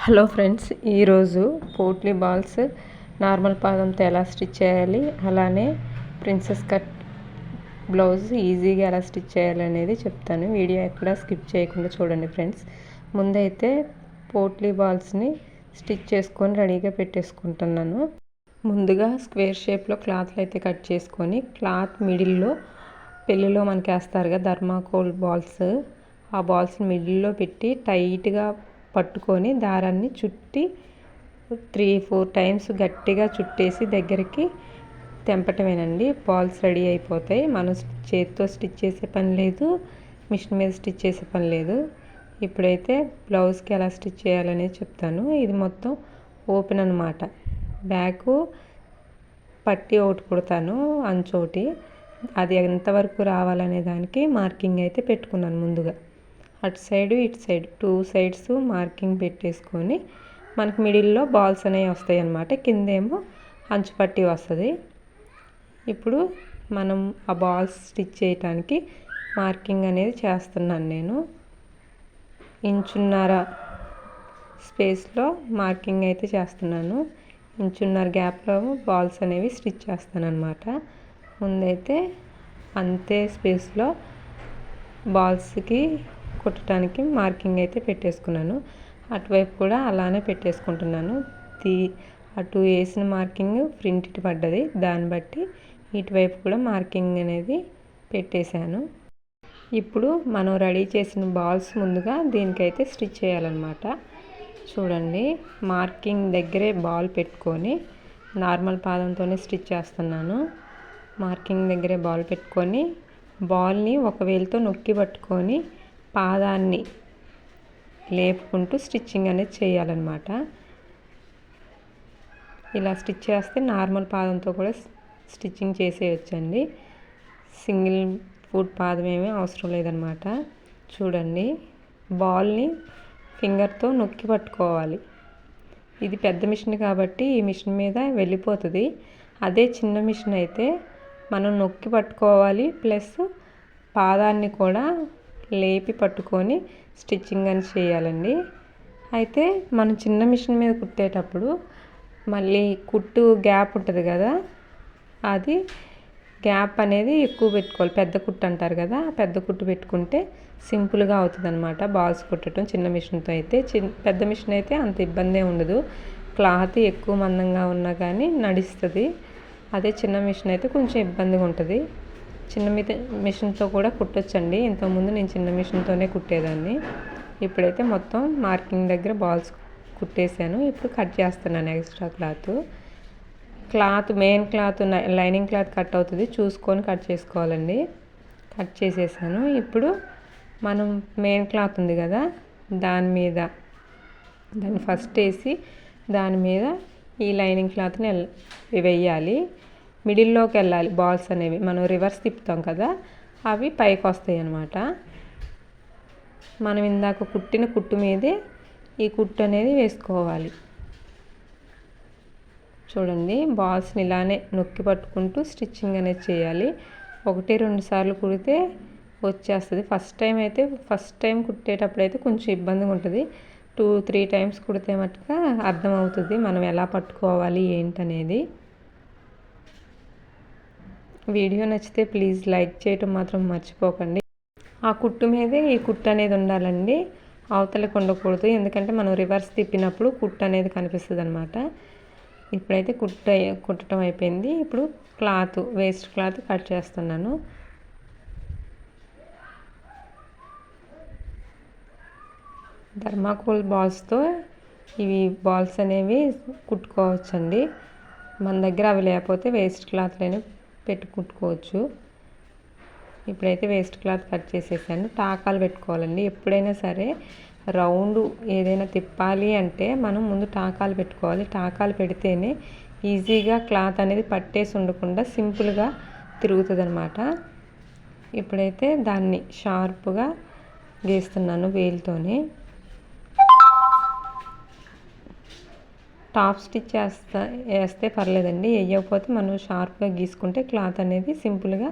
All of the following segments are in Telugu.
హలో ఫ్రెండ్స్, ఈరోజు పోట్లీ బాల్స్ నార్మల్ పాదంతో ఎలా స్టిచ్ చేయాలి, అలానే ప్రిన్సెస్ కట్ బ్లౌజ్ ఈజీగా ఎలా స్టిచ్ చేయాలి అనేది చెప్తాను. వీడియో ఎక్కడ స్కిప్ చేయకుండా చూడండి ఫ్రెండ్స్. ముందైతే పోట్లీ బాల్స్ని స్టిచ్ చేసుకొని రెడీగా పెట్టేసుకుంటున్నాను. ముందుగా స్క్వేర్ షేప్లో క్లాత్లు అయితే కట్ చేసుకొని, క్లాత్ మిడిల్లో పెళ్ళిలో మనకి వేస్తారు కదా ధర్మాకోల్ బాల్స్, ఆ బాల్స్ని మిడిల్లో పెట్టి టైట్గా పట్టుకొని దారాన్ని చుట్టి 3-4 టైమ్స్ గట్టిగా చుట్టేసి దగ్గరికి తెంపటమేనండి. బాల్స్ రెడీ అయిపోతాయి. మనం చేతితో స్టిచ్ చేసే పని లేదు, మిషన్ మీద స్టిచ్ చేసే పని లేదు. ఇప్పుడైతే బ్లౌజ్కి ఎలా స్టిచ్ చేయాలనేది చెప్తాను. ఇది మొత్తం ఓపెన్ అనమాట. బ్యాక్ పట్టి ఒకటి కుడతాను, అంచోటి. అది ఎంతవరకు రావాలనే దానికి మార్కింగ్ అయితే పెట్టుకున్నాను ముందుగా. అటు సైడు ఇటు సైడ్ 2 సైడ్స్ మార్కింగ్ పెట్టేసుకొని మనకి మిడిల్లో బాల్స్ అనేవి వస్తాయి అన్నమాట. కిందేమో అంచు పట్టి వస్తుంది. ఇప్పుడు మనం ఆ బాల్స్ స్టిచ్ చేయడానికి మార్కింగ్ అనేది చేస్తున్నాను. నేను 1.5 స్పేస్లో మార్కింగ్ అయితే చేస్తున్నాను. 1.5 గ్యాప్లో బాల్స్ అనేవి స్టిచ్ చేస్తాను అన్నమాట. ముందైతే అంతే స్పేస్లో బాల్స్కి కుట్టడానికి మార్కింగ్ అయితే పెట్టేసుకున్నాను. అటువైపు కూడా అలానే పెట్టేసుకుంటున్నాను. అటు వేసిన మార్కింగ్ ఫ్రంట్ ఇటు పడ్డది, దాన్ని బట్టి ఇటువైపు కూడా మార్కింగ్ అనేది పెట్టేశాను. ఇప్పుడు మనం రెడీ చేసిన బాల్స్ ముందుగా దీనికైతే స్టిచ్ చేయాలన్నమాట. చూడండి, మార్కింగ్ దగ్గరే బాల్ పెట్టుకొని నార్మల్ పాదంతోనే స్టిచ్ చేస్తున్నాను. మార్కింగ్ దగ్గరే బాల్ పెట్టుకొని బాల్ని ఒక వేలుతో నొక్కి పట్టుకొని పాదాన్ని లేపుకుంటూ స్టిచ్చింగ్ అనేది చేయాలన్నమాట. ఇలా స్టిచ్ చేస్తే నార్మల్ పాదంతో కూడా స్టిచ్చింగ్ చేసేయచ్చండి. సింగిల్ ఫుట్ పాదం ఏమీ అవసరం లేదనమాట. చూడండి, బాల్ని ఫింగర్తో నొక్కి పట్టుకోవాలి. ఇది పెద్ద మిషన్ కాబట్టి ఈ మిషన్ మీద వెళ్ళిపోతుంది. అదే చిన్న మిషన్ అయితే మనం నొక్కి పట్టుకోవాలి, ప్లస్ పాదాన్ని కూడా లేపి పట్టుకొని స్టిచ్చింగ్ అని చేయాలండి. అయితే మనం చిన్న మిషన్ మీద కుట్టేటప్పుడు మళ్ళీ కుట్టు గ్యాప్ ఉంటుంది కదా, అది గ్యాప్ అనేది ఎక్కువ పెట్టుకోవాలి. పెద్ద కుట్టు అంటారు కదా, పెద్ద కుట్టు పెట్టుకుంటే సింపుల్గా అవుతుంది అనమాట బాల్స్ కుట్టడం. చిన్న మిషన్తో అయితే పెద్ద మిషన్ అయితే అంత ఇబ్బంది ఉండదు. క్లాత్ ఎక్కువ మందంగా ఉన్నా కానీ నడుస్తుంది. అదే చిన్న మిషన్ అయితే కొంచెం ఇబ్బందిగా ఉంటుంది. చిన్న మిషన్తో కూడా కుట్టొచ్చండి. ఇంతకుముందు నేను చిన్న మిషన్తోనే కుట్టేదాన్ని. ఇప్పుడైతే మొత్తం మార్కింగ్ దగ్గర బాల్స్ కుట్టేశాను. ఇప్పుడు కట్ చేస్తున్నాను extra cloth main cloth lining cloth cut అవుతుంది, చూసుకొని కట్ చేసుకోవాలండి. కట్ చేసేసాను. ఇప్పుడు మనం మెయిన్ క్లాత్ ఉంది కదా, దాన్ని ఫస్ట్ వేసి దాని మీద ఈ లైనింగ్ క్లాత్ని వేయాలి. మిడిల్లోకి వెళ్ళాలి బాల్స్ అనేవి. మనం రివర్స్ తిప్పుతాం కదా, అవి పైకి వస్తాయి అన్నమాట. మనం ఇందాక కుట్టిన కుట్టు మీదే ఈ కుట్టు అనేది వేసుకోవాలి. చూడండి, బాల్స్ని ఇలానే నొక్కి పట్టుకుంటూ స్టిచ్చింగ్ అనేది చేయాలి. 1-2 సార్లు కుడితే వచ్చేస్తుంది. ఫస్ట్ టైం కుట్టేటప్పుడు అయితే కొంచెం ఇబ్బందిగా ఉంటుంది. 2-3 టైమ్స్ కుడితే మట్టుగా అర్థమవుతుంది మనం ఎలా పట్టుకోవాలి ఏంటనేది. వీడియో నచ్చితే ప్లీజ్ లైక్ చేయటం మాత్రం మర్చిపోకండి. ఆ కుట్టు మీదే ఈ కుట్టు అనేది ఉండాలండి, అవతలకి ఉండకూడదు. ఎందుకంటే మనం రివర్స్ తిప్పినప్పుడు కుట్టు అనేది కనిపిస్తుంది అనమాట. ఇప్పుడైతే కుట్టడం అయిపోయింది. ఇప్పుడు వేస్ట్ క్లాత్ కట్ చేస్తున్నాను. ధర్మాకోల్ బాల్స్తో ఇవి బాల్స్ అనేవి కుట్టుకోవచ్చండి. మన దగ్గర అవి లేకపోతే వేస్ట్ క్లాత్లని పెట్టి కుట్టుకోవచ్చు. ఇప్పుడైతే వేస్ట్ క్లాత్ కట్ చేసేసాను. టాకాలు పెట్టుకోవాలండి. ఎప్పుడైనా సరే రౌండ్ ఏదైనా తిప్పాలి అంటే మనం ముందు టాకాలు పెట్టుకోవాలి. టాకాలు పెడితేనే ఈజీగా క్లాత్ అనేది పట్టేసి ఉండకుండా సింపుల్గా తిరుగుతుంది అనమాట. ఇప్పుడైతే దాన్ని షార్ప్గా గీస్తున్నాను వేలుతోనే. టాప్ స్టిచ్ వేస్తే పర్లేదండి, వేయకపోతే మనం షార్ప్గా గీసుకుంటే క్లాత్ అనేది సింపుల్గా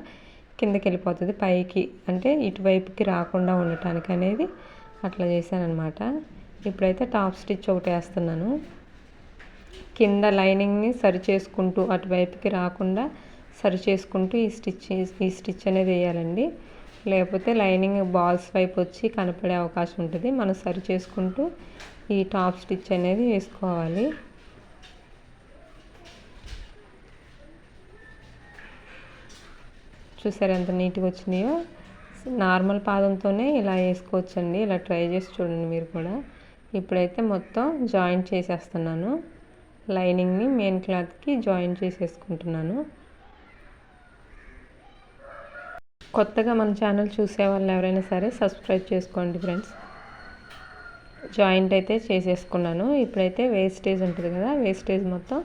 కిందకి వెళ్ళిపోతుంది. పైకి అంటే ఇటువైపుకి రాకుండా ఉండటానికి అనేది అట్లా చేశాను అనమాట. ఇప్పుడైతే టాప్ స్టిచ్ ఒకటి వేస్తున్నాను. కింద లైనింగ్ని సరి చేసుకుంటూ అటువైపుకి రాకుండా సరి చేసుకుంటూ ఈ స్టిచ్ అనేది వేయాలండి. లేకపోతే లైనింగ్ బాల్స్ వైపు వచ్చి కనపడే అవకాశం ఉంటుంది. మనం సరి చేసుకుంటూ ఈ టాప్ స్టిచ్ అనేది వేసుకోవాలి. చూసారు ఎంత నీట్గా వచ్చినాయో. నార్మల్ పాదంతోనే ఇలా వేసుకోవచ్చండి. ఇలా ట్రై చేసి చూడండి మీరు కూడా. ఇప్పుడైతే మొత్తం జాయింట్ చేసేస్తున్నాను. లైనింగ్ని మెయిన్ క్లాత్కి జాయింట్ చేసేసుకుంటున్నాను. కొత్తగా మన ఛానల్ చూసే వాళ్ళు ఎవరైనా సరే సబ్స్క్రైబ్ చేసుకోండి ఫ్రెండ్స్. జాయింట్ అయితే చేసేసుకున్నాను. ఇప్పుడైతే వేస్టేజ్ ఉంటుంది కదా, వేస్టేజ్ మొత్తం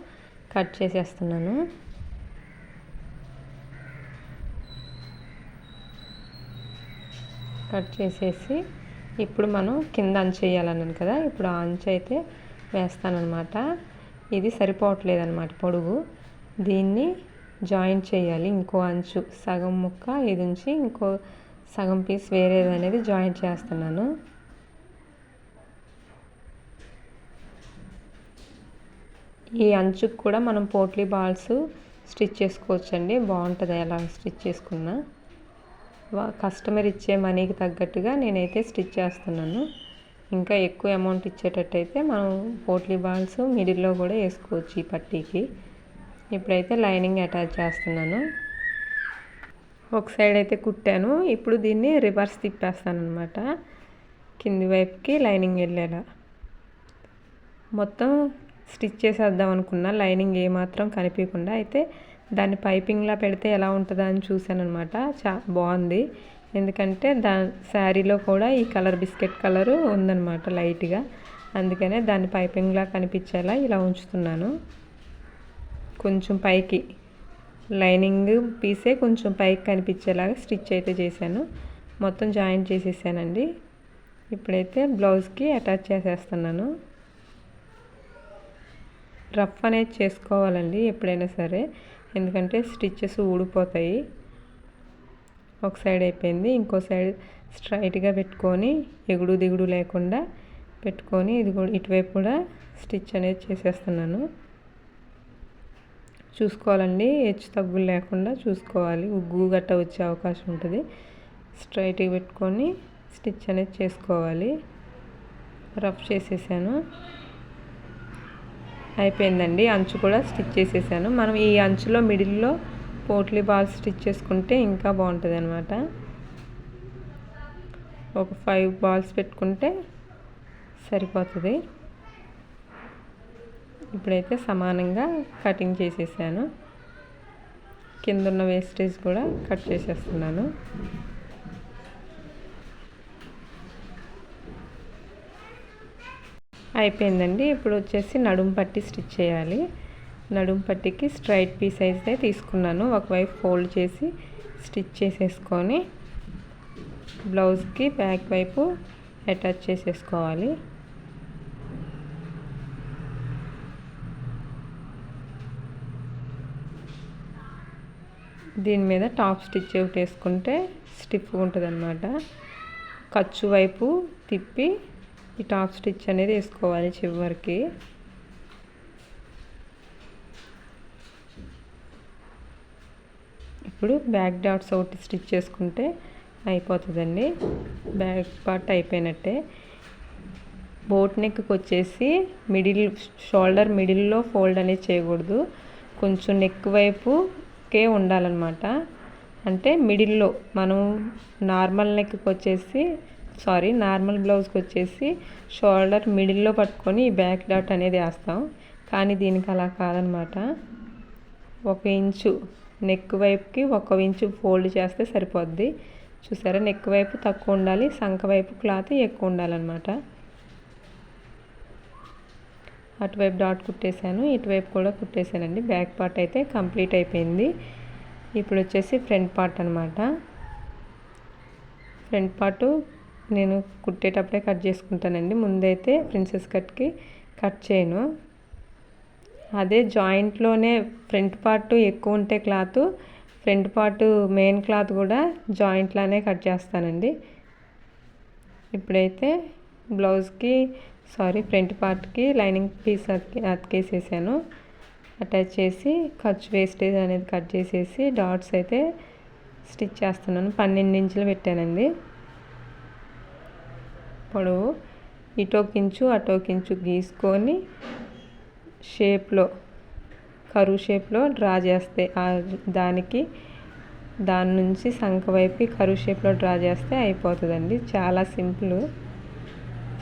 కట్ చేసేస్తున్నాను. కట్ చేసేసి ఇప్పుడు మనం కింద అంచు వేయాలన్నాను కదా, ఇప్పుడు ఆ అంచు అయితే వేస్తానన్నమాట. ఇది సరిపోవట్లేదు అన్నమాట పొడుగు. దీన్ని జాయింట్ చేయాలి. ఇంకో అంచు సగం ముక్క ఇది ఉంచి ఇంకో సగం పీస్ వేరేది అనేది జాయింట్ చేస్తున్నాను. ఈ అంచుకు కూడా మనం పోట్లీ బాల్స్ స్టిచ్ చేసుకోవచ్చండి. బాగుంటుంది అలా స్టిచ్ చేసుకున్నా. కస్టమర్ ఇచ్చే మనీకి తగ్గట్టుగా నేనైతే స్టిచ్ చేస్తున్నాను. ఇంకా ఎక్కువ అమౌంట్ ఇచ్చేటట్టయితే మనం పోట్లీ బాల్స్ మిడిల్లో కూడా వేసుకోవచ్చు ఈ పట్టీకి. ఇప్పుడైతే లైనింగ్ అటాచ్ చేస్తున్నాను. ఒక సైడ్ అయితే కుట్టాను. ఇప్పుడు దీన్ని రివర్స్ తిప్పేస్తాను అనమాట. కింది వైపుకి లైనింగ్ వెళ్ళేలా మొత్తం స్టిచ్ చేసేద్దాం అనుకున్నా, లైనింగ్ ఏమాత్రం కనిపించకుండా. అయితే దాన్ని పైపింగ్లా పెడితే ఎలా ఉంటుందా అని చూశాను అనమాట. బాగుంది. ఎందుకంటే శారీలో కూడా ఈ కలర్ బిస్కెట్ కలరు ఉందన్నమాట లైట్గా. అందుకనే దాన్ని పైపింగ్లా కనిపించేలా ఇలా ఉంచుతున్నాను. కొంచెం పైకి లైనింగ్ పీసే కొంచెం పైకి కనిపించేలాగా స్టిచ్ అయితే చేశాను. మొత్తం జాయింట్ చేసేసానండి. ఇప్పుడైతే బ్లౌజ్కి అటాచ్ చేసేస్తున్నాను. రఫ్ అనేది చేసుకోవాలండి ఎప్పుడైనా సరే, ఎందుకంటే స్టిచ్చెస్ ఊడిపోతాయి. ఒక సైడ్ అయిపోయింది. ఇంకో సైడ్ స్ట్రైట్గా పెట్టుకొని ఎగుడు దిగుడు లేకుండా పెట్టుకొని ఇది కూడా ఇటువైపు కూడా స్టిచ్ అనేది చేసేస్తున్నాను. చూసుకోవాలండి, హెచ్చు తగ్గులు లేకుండా చూసుకోవాలి. ఉగ్గు గట్ట వచ్చే అవకాశం ఉంటుంది. స్ట్రైట్గా పెట్టుకొని స్టిచ్ అనేది చేసుకోవాలి. రఫ్ చేసేసాను. అయిపోయిందండి. అంచు కూడా స్టిచ్ చేసేసాను. మనం ఈ అంచులో మిడిల్లో పోట్లీ బాల్స్ స్టిచ్ చేసుకుంటే ఇంకా బాగుంటుంది అనమాట. ఒక 5 బాల్స్ పెట్టుకుంటే సరిపోతుంది. ఇప్పుడైతే సమానంగా కటింగ్ చేసేసాను. కింద ఉన్న వేస్టేజ్ కూడా కట్ చేసేస్తున్నాను. అయిపోయిందండి. ఇప్పుడు వచ్చేసి నడుము పట్టి స్టిచ్ చేయాలి. నడుము పట్టికి స్ట్రైట్ పీస్ అయితే తీసుకున్నాను. ఒకవైపు ఫోల్డ్ చేసి స్టిచ్ చేసేసుకొని బ్లౌజ్కి బ్యాక్ వైపు అటాచ్ చేసేసుకోవాలి. దీని మీద టాప్ స్టిచ్ ఒకటి వేసుకుంటే స్టిఫ్గా ఉంటుంది అన్నమాట. ఖర్చు వైపు తిప్పి ఈ టాప్ స్టిచ్ అనేది వేసుకోవాలి చివరికి. ఇప్పుడు బ్యాక్ డాట్స్ ఒకటి స్టిచ్ చేసుకుంటే అయిపోతుందండి. బ్యాక్ పార్ట్ అయిపోయినట్టే. బోట్ నెక్కి వచ్చేసి షోల్డర్ మిడిల్లో ఫోల్డ్ అనేది చేయకూడదు. కొంచెం నెక్ వైపుకే ఉండాలన్నమాట. అంటే మిడిల్లో మనం నార్మల్ నెక్కి వచ్చేసి నార్మల్ బ్లౌజ్కి వచ్చేసి షోల్డర్ మిడిల్లో పట్టుకొని ఈ బ్యాక్ డాట్ అనేది వేస్తాం. కానీ దీనికి అలా కాదనమాట. 1 ఇంచు నెక్ వైపుకి 1 ఇంచు ఫోల్డ్ చేస్తే సరిపోద్ది. చూసారా, నెక్ వైపు తక్కువ ఉండాలి, సంక వైపు క్లాత్ ఎక్కువ ఉండాలన్నమాట. అటువైపు డాట్ కుట్టేశాను, ఇటువైపు కూడా కుట్టేశానండి. బ్యాక్ పార్ట్ అయితే కంప్లీట్ అయిపోయింది. ఇప్పుడు వచ్చేసి ఫ్రంట్ పార్ట్ అనమాట. ఫ్రంట్ పార్టు నేను కుట్టేటప్పుడే కట్ చేసుకుంటానండి. ముందైతే ప్రిన్సెస్ కట్కి కట్ చేయను. అదే జాయింట్లోనే ఫ్రంట్ పార్ట్ ఎక్కువ ఉంటే cloth, front part main cloth కూడా జాయింట్లానే కట్ చేస్తానండి. ఇప్పుడైతే బ్లౌజ్కి ఫ్రంట్ పార్ట్కి లైనింగ్ పీస్ అతికేసేసాను. అటాచ్ చేసి ఖర్చు వేస్టేజ్ అనేది కట్ చేసేసి డాట్స్ అయితే స్టిచ్ చేస్తున్నాను. 12 ఇంచులు పెట్టానండి పొడవు. ఇటోకించు అటోకించు గీసుకొని షేప్లో కరువు షేప్లో డ్రా చేస్తే దాని నుంచి సంఖ వైపుకి కరువు షేప్లో డ్రా చేస్తే అయిపోతుందండి. చాలా సింపుల్.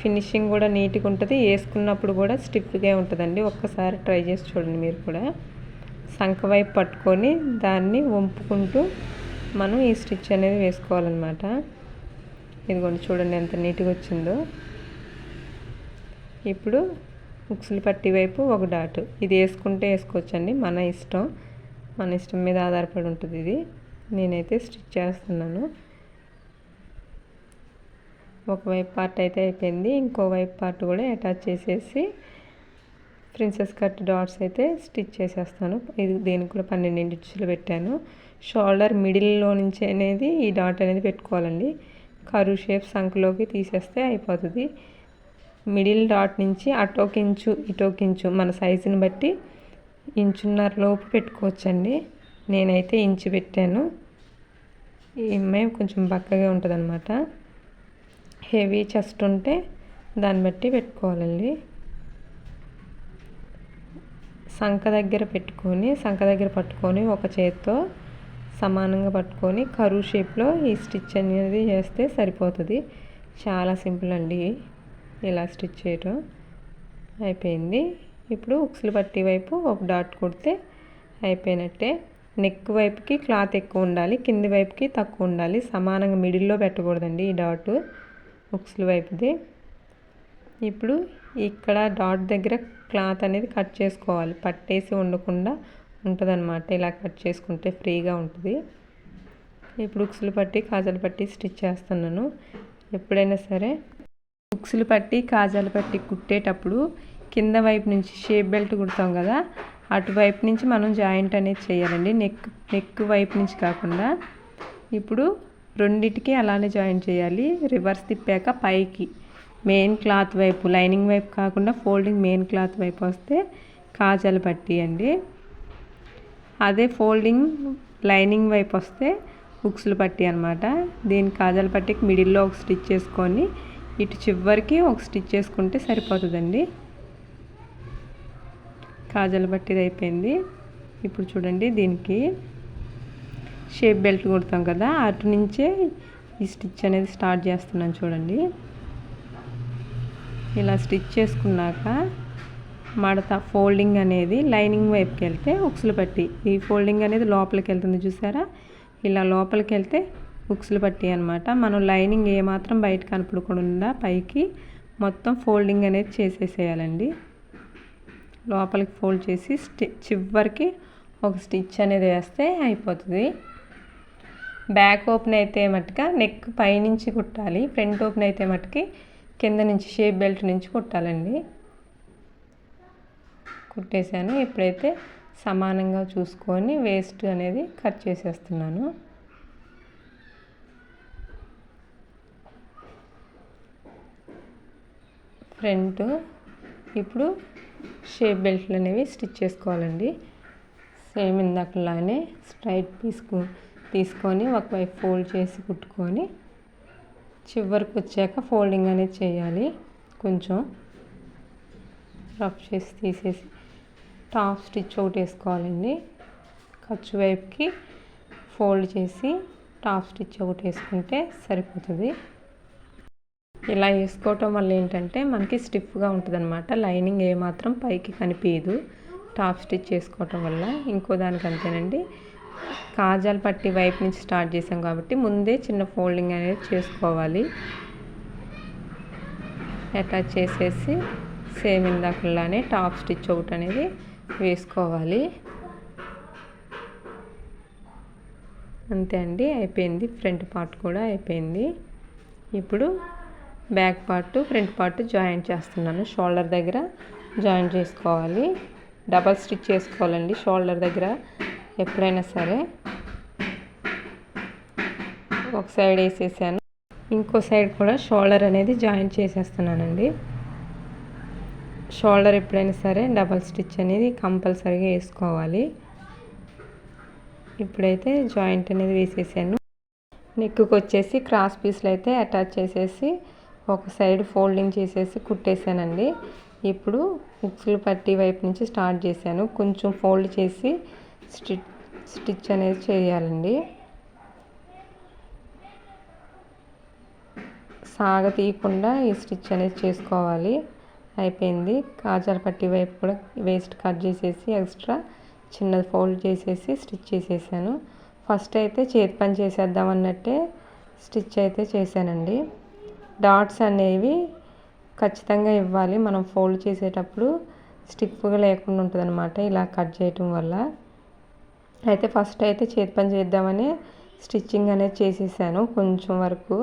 ఫినిషింగ్ కూడా నీట్గా ఉంటుంది, వేసుకున్నప్పుడు కూడా స్టిఫ్గా ఉంటుందండి. ఒక్కసారి ట్రై చేసి చూడండి మీరు కూడా. సంఖ వైపు పట్టుకొని దాన్ని వంపుకుంటూ మనం ఈ స్టిచ్ అనేది వేసుకోవాలన్నమాట. ఇదిగోండి చూడండి ఎంత నీట్గా వచ్చిందో. ఇప్పుడు ఉక్సులు పట్టి వైపు ఒక డాట్. ఇది వేసుకుంటే వేసుకోవచ్చండి, మన ఇష్టం మీద ఆధారపడి ఉంటుంది ఇది. నేనైతే స్టిచ్ చేస్తున్నాను. ఒకవైపు పార్ట్ అయితే అయిపోయింది, ఇంకోవైపు పార్ట్ కూడా అటాచ్ చేసేసి ప్రిన్సెస్ కట్ డాట్స్ అయితే స్టిచ్ చేసేస్తాను. దీనికి కూడా 12 ఇంచులు పెట్టాను. షోల్డర్ మిడిల్లో నుంచి అనేది ఈ డాట్ అనేది పెట్టుకోవాలండి. కరువు షేప్ సంఖలోకి తీసేస్తే అయిపోతుంది. మిడిల్ డాట్ నుంచి అటోకించు ఇటోకించు మన సైజుని బట్టి 1.5 లోపు పెట్టుకోవచ్చండి. నేనైతే ఇంచు పెట్టాను. ఈ అమ్మాయి కొంచెం బక్కగా ఉంటుంది అనమాట. హెవీ చెస్ట్ ఉంటే దాన్ని బట్టి పెట్టుకోవాలండి. సంఖ దగ్గర పట్టుకొని ఒక చేత్తో సమానంగా పట్టుకొని కరువు షేప్లో ఈ స్టిచ్ అనేది చేస్తే సరిపోతుంది. చాలా సింపుల్ అండి ఇలా స్టిచ్ చేయడం. అయిపోయింది. ఇప్పుడు ఉక్సులు పట్టి వైపు ఒక డాట్ కొడితే అయిపోయినట్టే. నెక్ వైపుకి క్లాత్ ఎక్కువ ఉండాలి, కింది వైపుకి తక్కువ ఉండాలి. సమానంగా మిడిల్లో పెట్టకూడదండి ఈ డాట్ ఉక్సులు వైపుది. ఇప్పుడు ఇక్కడ డాట్ దగ్గర క్లాత్ అనేది కట్ చేసుకోవాలి. పట్టేసి ఉండకుండా ఉంటుందన్నమాట. ఇలా కట్ చేసుకుంటే ఫ్రీగా ఉంటుంది. ఇప్పుడు ఉక్సులు పట్టి కాజాలు పట్టి స్టిచ్ చేస్తున్నాను. ఎప్పుడైనా సరే ఉక్సులు పట్టి కాజాలు పట్టి కుట్టేటప్పుడు కింద వైపు నుంచి షేప్ బెల్ట్ కుడతాం కదా, అటువైపు నుంచి మనం జాయింట్ అనేది చేయాలండి. నెక్ వైపు నుంచి కాకుండా. ఇప్పుడు రెండిటికి అలానే జాయింట్ చేయాలి. రివర్స్ తిప్పాక పైకి మెయిన్ క్లాత్ వైపు, లైనింగ్ వైపు కాకుండా ఫోల్డింగ్ మెయిన్ క్లాత్ వైపు వస్తే కాజాలు పట్టి అండి. అదే ఫోల్డింగ్ లైనింగ్ వైపు వస్తే ఉక్సులు పట్టి అనమాట. దీని కాజాల పట్టికి మిడిల్లో ఒక స్టిచ్ చేసుకొని ఇటు చివరికి ఒక స్టిచ్ చేసుకుంటే సరిపోతుందండి. కాజాల పట్టిది అయిపోయింది. ఇప్పుడు చూడండి దీనికి షేప్ బెల్ట్ కుడతాం కదా, అటు నుంచే ఈ స్టిచ్ అనేది స్టార్ట్ చేస్తున్నాను చూడండి. ఇలా స్టిచ్ చేసుకున్నాక మడత ఫోల్డింగ్ అనేది లైనింగ్ వైపుకి వెళ్తే ఉక్సులు పట్టి, ఈ ఫోల్డింగ్ అనేది లోపలికి వెళ్తుంది చూసారా. ఇలా లోపలికి వెళ్తే ఉక్సులు పట్టి అనమాట. మనం లైనింగ్ ఏమాత్రం బయట కనపడకుండా పైకి మొత్తం ఫోల్డింగ్ అనేది చేసేసేయాలండి. లోపలికి ఫోల్డ్ చేసి చివరికి ఒక స్టిచ్ అనేది వేస్తే అయిపోతుంది. బ్యాక్ ఓపెన్ అయితే మట్టుగా నెక్ పైనుంచి కుట్టాలి, ఫ్రంట్ ఓపెన్ అయితే మట్టుకి కింద నుంచి షేప్ బెల్ట్ నుంచి కుట్టాలండి. కుట్టేశాను. ఇప్పుడైతే సమానంగా చూసుకొని వేస్ట్ అనేది కట్ చేసేస్తున్నాను. ఫ్రంట్ ఇప్పుడు షేప్ బెల్ట్లు అనేవి స్టిచ్ చేసుకోవాలండి. సేమ్ ఇందాకలానే స్ట్రైట్ పీస్ తీసుకొని ఒకవైపు ఫోల్డ్ చేసి కుట్టుకొని చివరికి వచ్చాక ఫోల్డింగ్ అనేది చేయాలి. కొంచెం రఫ్ చేసి తీసేసి టాప్ స్టిచ్ ఒకటి వేసుకోవాలండి. ఖర్చు వైపుకి ఫోల్డ్ చేసి టాప్ స్టిచ్ ఒకటి వేసుకుంటే సరిపోతుంది. ఇలా వేసుకోవటం వల్ల ఏంటంటే మనకి స్టిఫ్గా ఉంటుంది అనమాట. లైనింగ్ ఏమాత్రం పైకి కనిపించదు టాప్ స్టిచ్ చేసుకోవటం వల్ల. ఇంకో దానికి అంతేనండి, కాజాలు పట్టి వైపు నుంచి స్టార్ట్ చేసాం కాబట్టి ముందే చిన్న ఫోల్డింగ్ అనేది చేసుకోవాలి. అటాచ్ చేసేసి సేమ్ ఇందాకలానే టాప్ స్టిచ్ ఒకటి అనేది వేసుకోవాలి. అంతే అండి, అయిపోయింది. ఫ్రంట్ పార్ట్ కూడా అయిపోయింది. ఇప్పుడు back part front part joint చేస్తున్నాను. షోల్డర్ దగ్గర జాయింట్ చేసుకోవాలి. డబల్ స్టిచ్ చేసుకోవాలండి షోల్డర్ దగ్గర ఎప్పుడైనా సరే. ఒక సైడ్ వేసేసాను, ఇంకో సైడ్ కూడా షోల్డర్ అనేది జాయింట్ చేసేస్తున్నానండి. షోల్డర్ ఎప్పుడైనా సరే డబల్ స్టిచ్ అనేది కంపల్సరీగా వేసుకోవాలి. ఇప్పుడైతే జాయింట్ అనేది వేసేసాను. నెక్కి వచ్చేసి క్రాస్ పీస్లు అయితే అటాచ్ చేసేసి ఒక సైడ్ ఫోల్డింగ్ చేసేసి కుట్టేశానండి. ఇప్పుడు హుక్స్లు పట్టి వైపు నుంచి స్టార్ట్ చేశాను. కొంచెం ఫోల్డ్ చేసి స్టిచ్ అనేది చేయాలండి. సాగ తీయకుండా ఈ స్టిచ్ అనేది చేసుకోవాలి. అయిపోయింది. కాజాల పట్టి వైపు కూడా వేస్ట్ కట్ చేసేసి ఎక్స్ట్రా చిన్నది ఫోల్డ్ చేసేసి స్టిచ్ చేసేసాను. ఫస్ట్ అయితే చేతి పని చేసేద్దాం అన్నట్టే స్టిచ్ అయితే చేశానండి. డాట్స్ అనేవి ఖచ్చితంగా ఇవ్వాలి. మనం ఫోల్డ్ చేసేటప్పుడు స్టిఫ్గా లేకుండా ఉంటుంది అనమాట ఇలా కట్ చేయటం వల్ల. అయితే ఫస్ట్ అయితే చేతి పని చేద్దామని స్టిచ్చింగ్ అనేది చేసేసాను కొంచెం వరకు.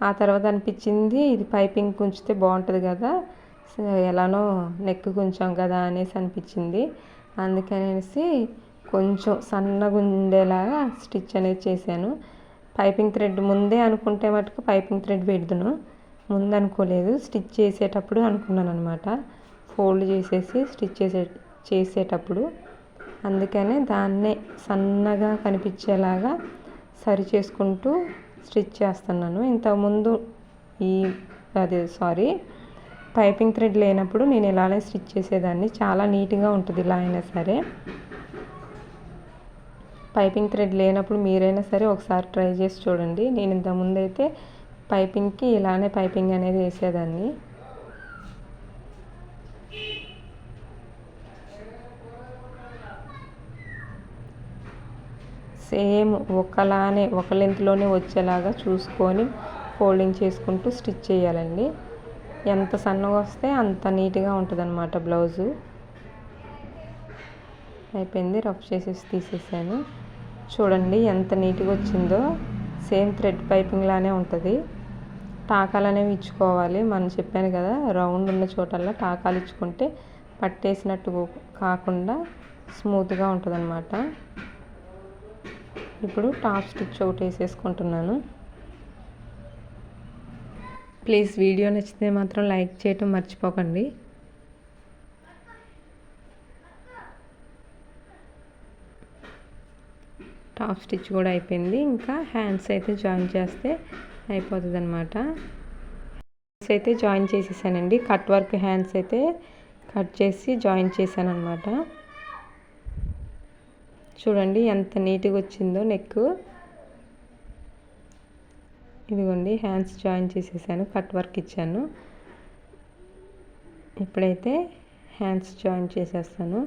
ఆ తర్వాత అనిపించింది ఇది పైపింగ్ ఉంచితే బాగుంటుంది కదా, ఎలానో నెక్ కొంచెం కదా అనేసి అనిపించింది. అందుకనేసి కొంచెం సన్నగా ఉండేలాగా స్టిచ్ అనేది చేశాను. పైపింగ్ థ్రెడ్ ముందే అనుకుంటే మటుకు పైపింగ్ థ్రెడ్ పెడుదును, ముందు అనుకోలేదు, స్టిచ్ చేసేటప్పుడు అనుకున్నాను అనమాట. ఫోల్డ్ చేసేసి స్టిచ్ చేసేటప్పుడు అందుకనే దాన్నే సన్నగా కనిపించేలాగా సరి చేసుకుంటూ స్టిచ్ చేస్తున్నాను. ఇంతకుముందు పైపింగ్ థ్రెడ్ లేనప్పుడు నేను ఇలానే స్టిచ్ చేసేదాన్ని. చాలా నీట్గా ఉంటుంది ఇలా అయినా సరే. పైపింగ్ థ్రెడ్ లేనప్పుడు మీరైనా సరే ఒకసారి ట్రై చేసి చూడండి. నేను ఇంతకుముందు అయితే పైపింగ్కి ఇలానే పైపింగ్ అనేది వేసేదాన్ని. సేమ్ ఒకలానే ఒక లెంత్లోనే వచ్చేలాగా చూసుకొని ఫోల్డింగ్ చేసుకుంటూ స్టిచ్ చేయాలండి. ఎంత సన్నగా వస్తే అంత నీట్గా ఉంటుంది అన్నమాట బ్లౌజు. అయిపోయింది. రఫ్ చేసేసి తీసేసాను. చూడండి ఎంత నీట్గా వచ్చిందో. సేమ్ థ్రెడ్ పైపింగ్ లానే ఉంటుంది. టాకాలు అనేవి ఇచ్చుకోవాలి. మనం చెప్పాను కదా, రౌండ్ ఉన్న చోటల్లా టాకాలు ఇచ్చుకుంటే పట్టేసినట్టు కాకుండా స్మూత్గా ఉంటుంది అన్నమాట. ఇప్పుడు టాప్ స్టిచ్ ఒకటి వేసేసుకుంటున్నాను. ప్లీజ్ వీడియో నచ్చితే మాత్రం లైక్ చేయటం మర్చిపోకండి. టాప్ స్టిచ్ కూడా అయిపోయింది. ఇంకా హ్యాండ్స్ అయితే జాయిన్ చేస్తే అయిపోతుంది అనమాట. హ్యాండ్స్ అయితే జాయిన్ చేసేసానండి. కట్ వర్క్ హ్యాండ్స్ అయితే కట్ చేసి జాయిన్ చేశాను అనమాట. చూడండి ఎంత నీట్గా వచ్చిందో నెక్. ఇదిగోండి హ్యాండ్స్ జాయిన్ చేసేసాను, కట్ వర్క్ ఇచ్చాను. ఇప్పుడైతే హ్యాండ్స్ జాయిన్ చేసేస్తాను.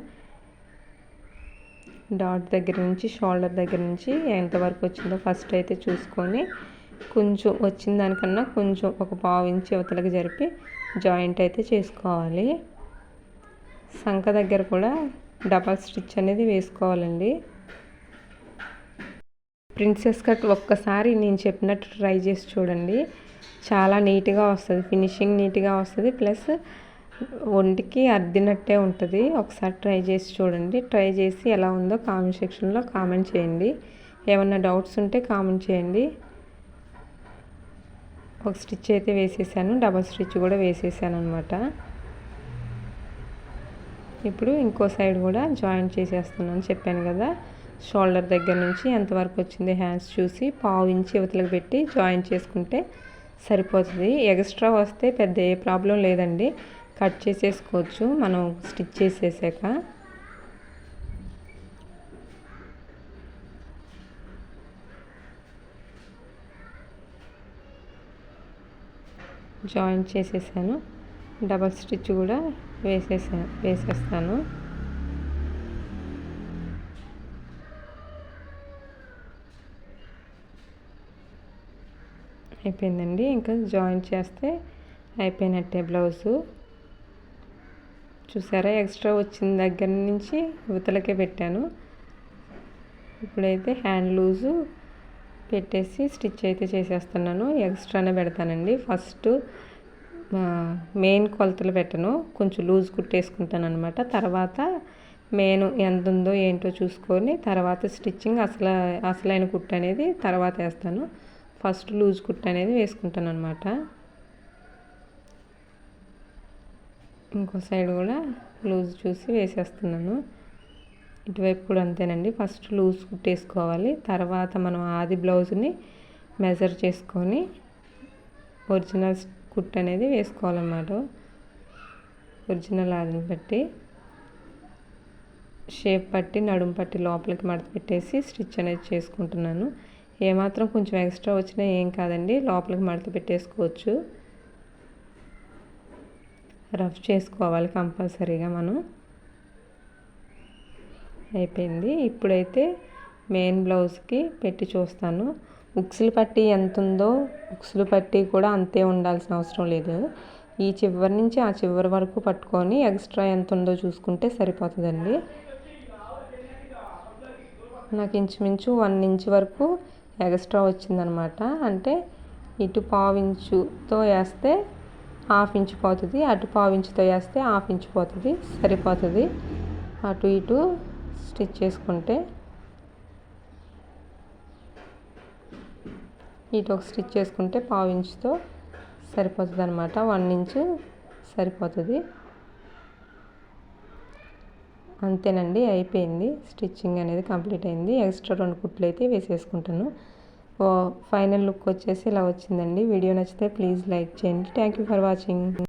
డాట్ దగ్గర నుంచి షోల్డర్ దగ్గర నుంచి ఎంతవరకు వచ్చిందో ఫస్ట్ అయితే చూసుకొని కొంచెం వచ్చిన దానికన్నా కొంచెం ఒక పావు ఇంచు అవతలకి జరిపి జాయింట్ అయితే చేసుకోవాలి. సంక దగ్గర కూడా డబల్ స్టిచ్ అనేది వేసుకోవాలండి. ప్రిన్సెస్ కట్ ఒక్కసారి నేను చెప్పినట్టు ట్రై చేసి చూడండి. చాలా నీట్గా వస్తుంది, ఫినిషింగ్ నీట్గా వస్తుంది, ప్లస్ ఒంటికి అద్దినట్టే ఉంటుంది. ఒకసారి ట్రై చేసి చూడండి. ట్రై చేసి ఎలా ఉందో కామెంట్ సెక్షన్లో కామెంట్ చేయండి. ఏమన్నా డౌట్స్ ఉంటే కామెంట్ చేయండి. ఒక స్టిచ్ అయితే వేసేసాను, డబల్ స్టిచ్ కూడా వేసేసాను అనమాట. ఇప్పుడు ఇంకో సైడ్ కూడా జాయింట్ చేసేస్తున్నాను. చెప్పాను కదా, షోల్డర్ దగ్గర నుంచి ఎంతవరకు వచ్చింది హ్యాండ్స్ చూసి పావు ఇంచి యువతలకు పెట్టి జాయింట్ చేసుకుంటే సరిపోతుంది. ఎక్స్ట్రా వస్తే పెద్ద ఏ ప్రాబ్లం లేదండి, కట్ చేసేసుకోవచ్చు మనం స్టిచ్ చేసేసాక. జాయింట్ చేసేసాను. డబల్ స్టిచ్ కూడా వేసేస్తాను. అయిపోయిందండి. ఇంకా జాయింట్ చేస్తే అయిపోయినట్టే బ్లౌజు. చూసారా, ఎక్స్ట్రా వచ్చిన దగ్గర నుంచి యువతలకే పెట్టాను. ఇప్పుడైతే హ్యాండ్ లూజు పెట్టేసి స్టిచ్ అయితే చేసేస్తున్నాను. ఎక్స్ట్రానే పెడతానండి. ఫస్ట్ మెయిన్ కొలతలు పెట్టను, కొంచెం లూజ్ కుట్టేసుకుంటాను అనమాట. తర్వాత మెయిన్ ఎంత ఉందో ఏంటో చూసుకొని తర్వాత స్టిచ్చింగ్ అసలైన కుట్టు అనేది తర్వాత వేస్తాను. ఫస్ట్ లూజ్ కుట్టు అనేది వేసుకుంటాను అనమాట. ఇంకో సైడ్ కూడా లూజ్ చూసి వేసేస్తున్నాను. ఇటువైపు కూడా అంతేనండి. ఫస్ట్ లూజ్ కుట్టేసుకోవాలి, తర్వాత మనం ఆది బ్లౌజ్ని మెజర్ చేసుకొని ఒరిజినల్ కుట్ అనేది వేసుకోవాలన్నమాట. ఒరిజినల్ ఆదిని బట్టి షేప్ పట్టి నడుము పట్టి లోపలికి మడత పెట్టేసి స్టిచ్ అనేది చేసుకుంటున్నాను. ఏమాత్రం కొంచెం ఎక్స్ట్రా వచ్చినా ఏం కాదండి, లోపలికి మడత పెట్టేసుకోవచ్చు. రఫ్ చేసుకోవాలి కంపల్సరీగా మనం. అయిపోయింది. ఇప్పుడైతే మెయిన్ బ్లౌజ్కి పెట్టి చూస్తాను. ఉక్సులు పట్టి ఎంత ఉందో ఉక్సులు పట్టి కూడా అంతే ఉండాల్సిన అవసరం లేదు. ఈ చివరి నుంచి ఆ చివరి వరకు పట్టుకొని ఎక్స్ట్రా ఎంత ఉందో చూసుకుంటే సరిపోతుందండి. నాకు ఇంచుమించు 1 ఇంచ్ వరకు ఎక్స్ట్రా వచ్చిందనమాట. అంటే ఇటు 1/2 ఇంచుతో వేస్తే 1/2 ఇంచ్ పోతుంది, అటు 1/2 ఇంచుతో వేస్తే 1/2 ఇంచ్ పోతుంది, సరిపోతుంది. అటు ఇటు స్టిచ్ చేసుకుంటే ఇటు ఒక స్టిచ్ చేసుకుంటే 1/2 ఇంచుతో సరిపోతుంది అనమాట. 1 ఇంచు సరిపోతుంది. అంతేనండి, అయిపోయింది. స్టిచ్చింగ్ అనేది కంప్లీట్ అయింది. ఎక్స్ట్రా 2 కుట్లు అయితే వేసేసుకుంటాను. ఫైనల్ లుక్ వచ్చేసి ఇలా వచ్చిందండి. వీడియో నచ్చితే ప్లీజ్ లైక్ చేయండి. Thank you for watching.